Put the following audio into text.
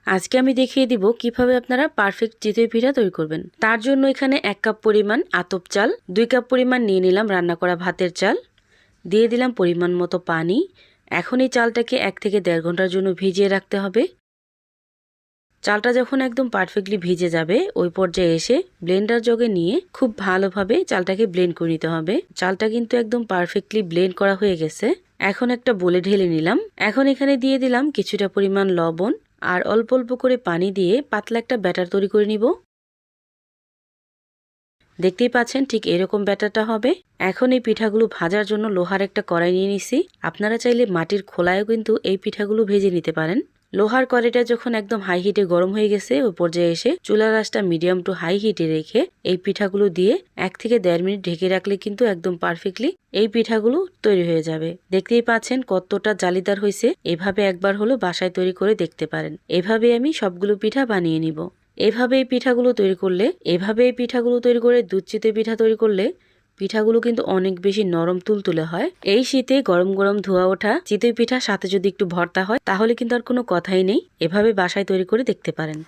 আজকে আমি দেখিয়ে দিব কিভাবে আপনারা পারফেক্ট চিতই পিঠা তৈরি করবেন। তার জন্য এখানে 1 কাপ পরিমাণ আতপ চাল, 2 কাপ পরিমাণ নিয়ে নিলাম রান্না করা ভাতের চাল, দিয়ে দিলাম পরিমাণ মতো পানি। এখন এই চালটাকে 1 থেকে 1.5 ঘন্টার জন্য ভিজিয়ে রাখতে হবে। চালটা যখন একদম পারফেক্টলি ভিজে যাবে ওই পর্যায়ে এসে ব্লেন্ডার জগে নিয়ে খুব ভালোভাবে চালটাকে ব্লেন্ড করে নিতে হবে। চালটা কিন্তু একদম পারফেক্টলি ব্লেন্ড করা হয়ে গেছে। এখন একটা বোলে ঢেলে নিলাম। এখন এখানে দিয়ে দিলাম কিছুটা পরিমাণ লবণ আর অল্প অল্প করে পানি দিয়ে পাতলা একটা ব্যাটার তৈরি করে নিব। দেখতেই পাচ্ছেন ঠিক এরকম ব্যাটারটা হবে। এখন এই পিঠাগুলো ভাজার জন্য লোহার একটা কড়াই নিয়ে নিছি। আপনারা চাইলে মাটির খোলায়ও কিন্তু এই পিঠাগুলো ভেজে নিতে পারেন। লোহার কড়াইটা যখন একদম হাই হিটে গরম হয়ে গেছে ওই পর্যায়ে এসে চুলার আঁচটা মিডিয়াম টু হাই হিটে রেখে এই পিঠাগুলো দিয়ে 1 থেকে 1.5 মিনিট ঢেকে রাখলে কিন্তু একদম পারফেক্টলি এই পিঠাগুলো তৈরি হয়ে যাবে। দেখতেই পাচ্ছেন কতটা জালিদার হয়েছে। এভাবে একবার হলো বাসায় তৈরি করে দেখতে পারেন। এভাবে আমি সবগুলো পিঠা বানিয়ে নিব। এভাবে এই পিঠাগুলো তৈরি করে দুধ চিতই পিঠা তৈরি করলে পিঠাগুলো কিন্তু অনেক বেশি নরম তুলতুলে হয়। এই শীতে গরম গরম ধোয়া ওঠা চিতই পিঠা সাথে যদি একটু ভর্তা হয় তাহলে কিন্তু আর কোনো কথাই নেই। এভাবে বাসায় তৈরি করে দেখতে পারেন।